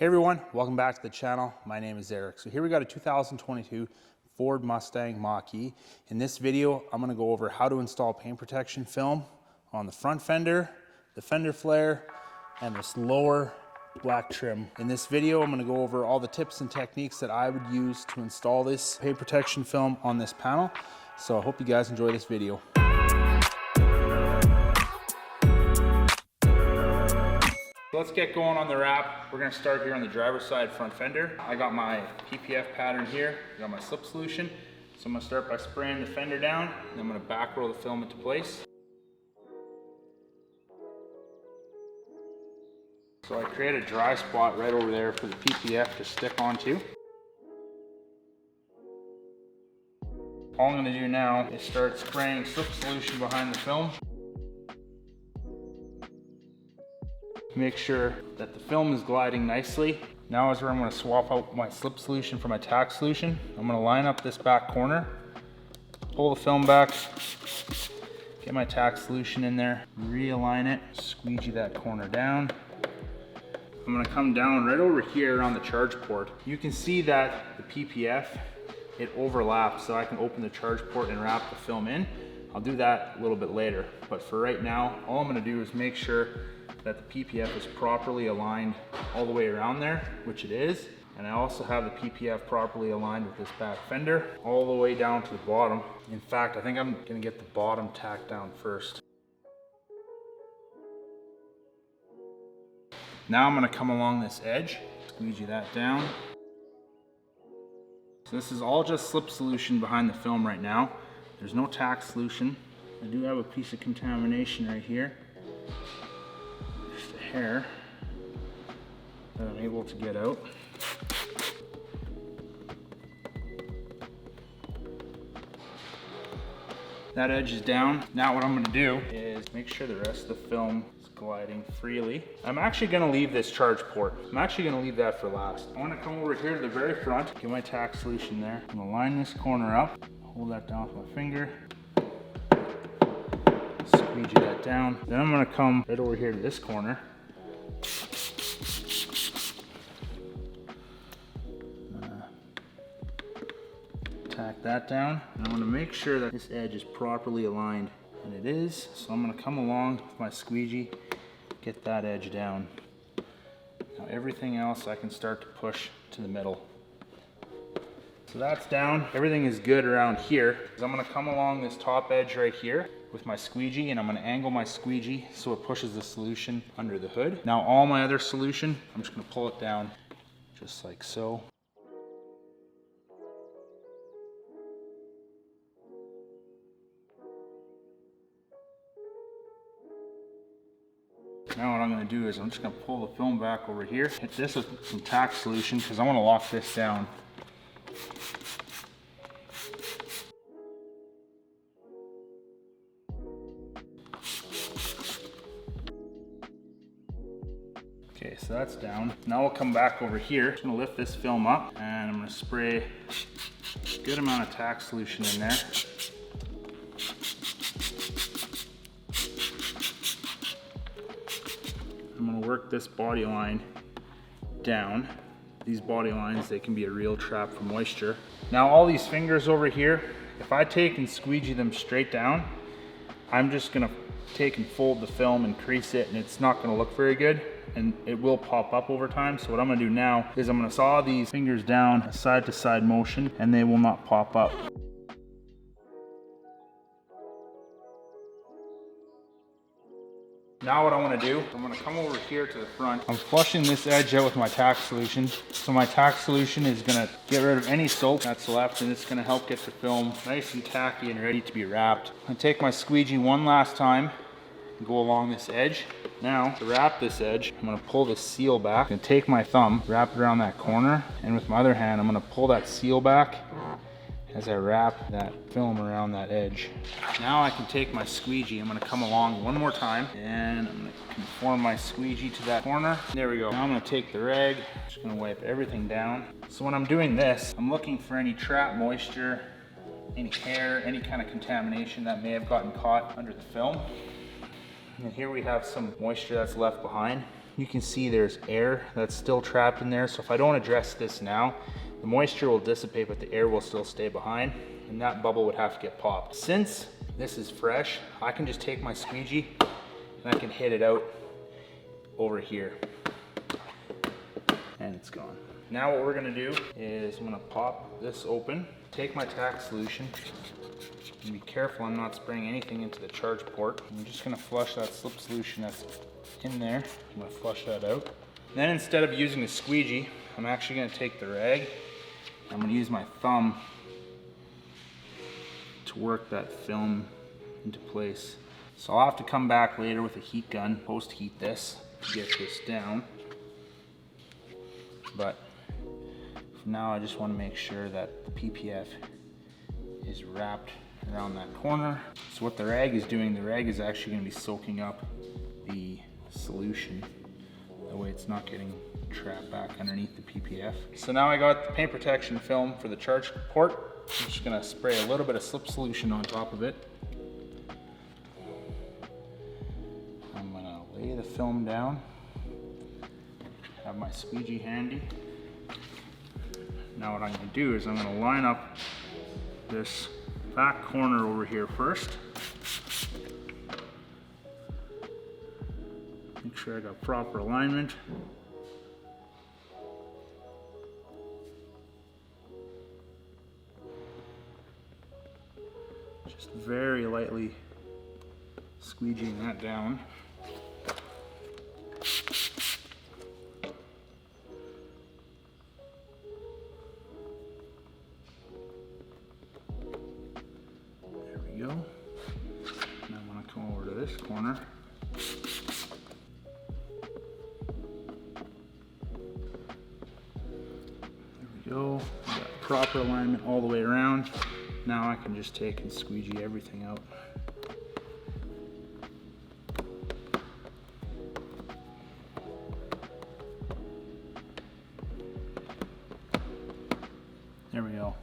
Hey everyone, welcome back to the channel. My name is Eric. So here we got a 2022 Ford Mach E. In this video, I'm gonna go over how to install paint protection film on the front fender, the fender flare, and this lower black trim. In this video, I'm gonna go over all the tips and techniques that I would use to install this paint protection film on this panel. So I hope you guys enjoy this video. Let's get going on the wrap. We're gonna start here on the driver's side front fender. I got my PPF pattern here, I got my slip solution. So I'm gonna start by spraying the fender down, and I'm gonna back roll the film into place. So I create a dry spot right over there for the PPF to stick onto. All I'm gonna do now is start spraying slip solution behind the film. Make sure that the film is gliding nicely. Now is where I'm going to swap out my slip solution for my tack solution. I'm going to line up this back corner, pull the film back, get my tack solution in there, realign it, squeegee that corner down. I'm going to come down right over here on the charge port. You can see that the PPF, it overlaps, so I can open the charge port and wrap the film in. I'll do that a little bit later, but for right now, all I'm going to do is make sure that the PPF is properly aligned all the way around there, which it is. And I also have the PPF properly aligned with this back fender all the way down to the bottom. In fact, I think I'm gonna get the bottom tacked down first. Now I'm gonna come along this edge, squeegee that down. So this is all just slip solution behind the film right now. There's no tack solution. I do have a piece of contamination right here. Hair that I'm able to get out. That edge is down. Now what I'm going to do is make sure the rest of the film is gliding freely. I'm actually going to leave this charge port. I'm actually going to leave that for last. I want to come over here to the very front, get my tack solution there. I'm going to line this corner up, hold that down with my finger, squeegee that down. Then I'm going to come right over here to this corner. Tack that down, and I want to make sure that this edge is properly aligned, and it is. So I'm going to come along with my squeegee, get that edge down. Now everything else I can start to push to the middle. So that's down. Everything is good around here. I'm going to come along this top edge right here with my squeegee, and I'm going to angle my squeegee so it pushes the solution under the hood. Now all my other solution, I'm just going to pull it down just like so. Now what I'm going to do is I'm just going to pull the film back over here, hit this with some tack solution because I want to lock this down. Okay, so that's down. Now we'll come back over here. I'm just going to lift this film up and I'm going to spray a good amount of tack solution in there. I'm going to work this body line down. These body lines, they can be a real trap for moisture. Now all these fingers over here, if I take and squeegee them straight down, I'm just going to take and fold the film and crease it, and it's not going to look very good, and it will pop up over time. So what I'm going to do now is I'm going to saw these fingers down a side to side motion, and they will not pop up. Now what I want to do, I'm going to come over here to the front. I'm flushing this edge out with my tack solution. So my tack solution is going to get rid of any soap that's left, and it's going to help get the film nice and tacky and ready to be wrapped. I'm going to take my squeegee one last time and go along this edge. Now to wrap this edge, I'm going to pull the seal back and take my thumb, wrap it around that corner, and with my other hand I'm going to pull that seal back as I wrap that film around that edge. Now I can take my squeegee, I'm going to come along one more time, and I'm going to conform my squeegee to that corner. There we go. Now I'm going to take the rag, just going to wipe everything down. So when I'm doing this, I'm looking for any trapped moisture, any hair, any kind of contamination that may have gotten caught under the film. And here we have some moisture that's left behind. you can see there's air that's still trapped in there. So if I don't address this now, the moisture will dissipate, but the air will still stay behind, and that bubble would have to get popped. Since this is fresh, I can just take my squeegee and I can hit it out over here, and it's gone. Now what we're gonna do is I'm gonna pop this open, take my tack solution, and be careful I'm not spraying anything into the charge port. I'm just gonna flush that slip solution that's in there. I'm gonna flush that out. Then instead of using the squeegee, I'm actually gonna take the rag. I'm gonna use my thumb to work that film into place. So I'll have to come back later with a heat gun, post heat this to get this down. But for now, I just wanna make sure that the PPF is wrapped around that corner. So what the rag is doing, the rag is actually gonna be soaking up the solution. That way it's not getting trapped back underneath the PPF. So now I got the paint protection film for the charge port. I'm just gonna spray a little bit of slip solution on top of it. I'm gonna lay the film down, have my squeegee handy. Now what I'm gonna do is I'm gonna line up this back corner over here first. Make sure I got proper alignment. Just very lightly squeegeeing that down. There we go. Now I'm going to come over to this corner. Go. Got proper alignment all the way around. Now I can just take and squeegee everything out. There we go.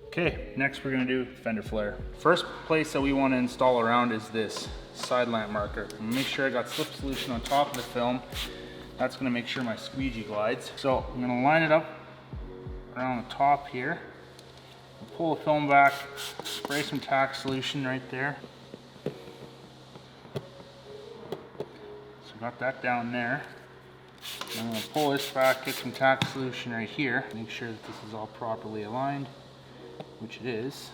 Okay, next we're gonna do fender flare. First place that we want to install around is this side lamp marker. I'm gonna make sure I got slip solution on top of the film. That's gonna make sure my squeegee glides. So I'm gonna line it up around the top here. I'll pull the film back, spray some tack solution right there. So got that down there. I'm going to pull this back, get some tack solution right here. Make sure that this is all properly aligned, which it is.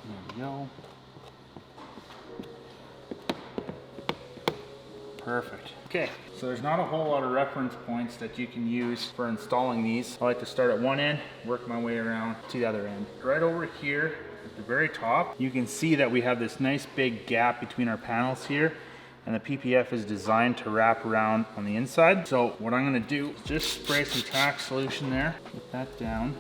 There we go. Perfect. Okay, so there's not a whole lot of reference points that you can use for installing these. I like to start at one end, work my way around to the other end. Right over here at the very top, you can see that we have this nice big gap between our panels here, and the PPF is designed to wrap around on the inside. So what I'm gonna do is just spray some tack solution there, put that down,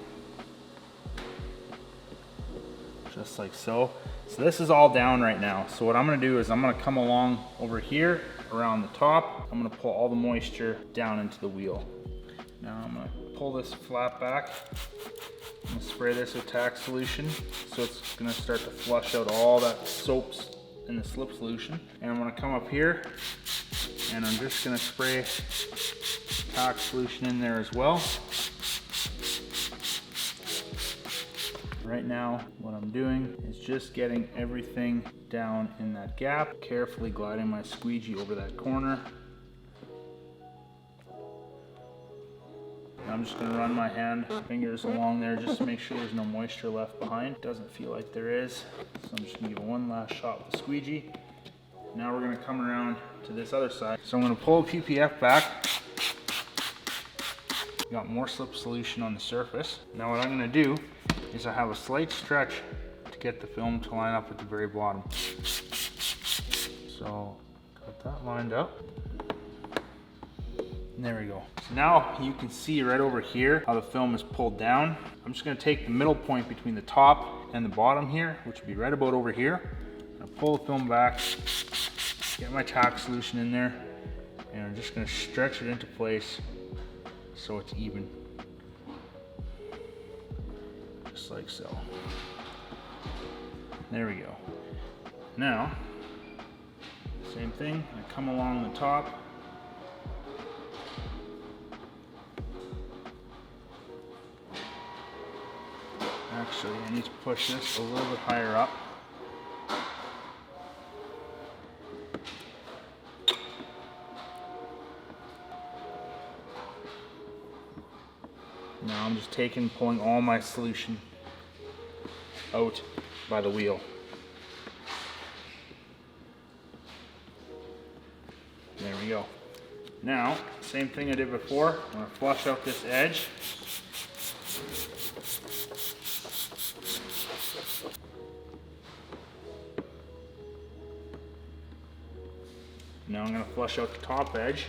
just like so. So this is all down right now. So what I'm gonna do is I'm gonna come along over here around the top. I'm gonna pull all the moisture down into the wheel. Now I'm gonna pull this flap back. I'm gonna spray this with tack solution. So it's gonna start to flush out all that soaps in the slip solution. And I'm gonna come up here and I'm just gonna spray tack solution in there as well. Right now, what I'm doing is just getting everything down in that gap, carefully gliding my squeegee over that corner. I'm just gonna run my fingers along there just to make sure there's no moisture left behind. Doesn't feel like there is. So I'm just gonna give it one last shot with the squeegee. Now we're gonna come around to this other side. So I'm gonna pull the PPF back. Got more slip solution on the surface. Now what I'm gonna do is I have a slight stretch to get the film to line up at the very bottom. So got that lined up. And there we go. So now you can see right over here how the film is pulled down. I'm just gonna take the middle point between the top and the bottom here, which would be right about over here. I'm gonna pull the film back, get my tack solution in there, and I'm just gonna stretch it into place so it's even. Just like so. There we go. Now, Same thing, I come along the top. Actually, I need to push this a little bit higher up. Now I'm just pulling all my solution out by the wheel. There we go. Now, same thing I did before, I'm going to flush out this edge. Now I'm going to flush out the top edge.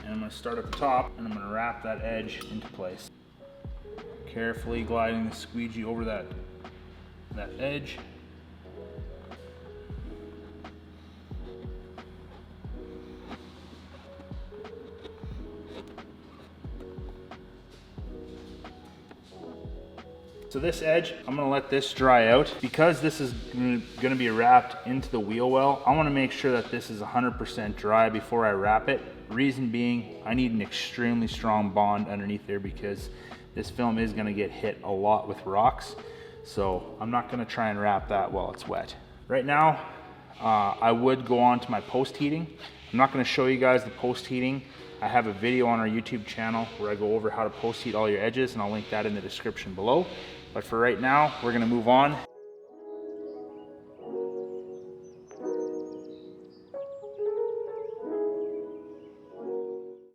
And I'm going to start at the top and I'm going to wrap that edge into place. Carefully gliding the squeegee over that edge. So this edge, I'm gonna let this dry out. Because this is gonna be wrapped into the wheel well, I wanna make sure that this is 100% dry before I wrap it. Reason being, I need an extremely strong bond underneath there because this film is gonna get hit a lot with rocks. So I'm not gonna try and wrap that while it's wet. Right now, I would go on to my post heating. I'm not gonna show you guys the post heating. I have a video on our YouTube channel where I go over how to post heat all your edges, and I'll link that in the description below. But for right now, we're gonna move on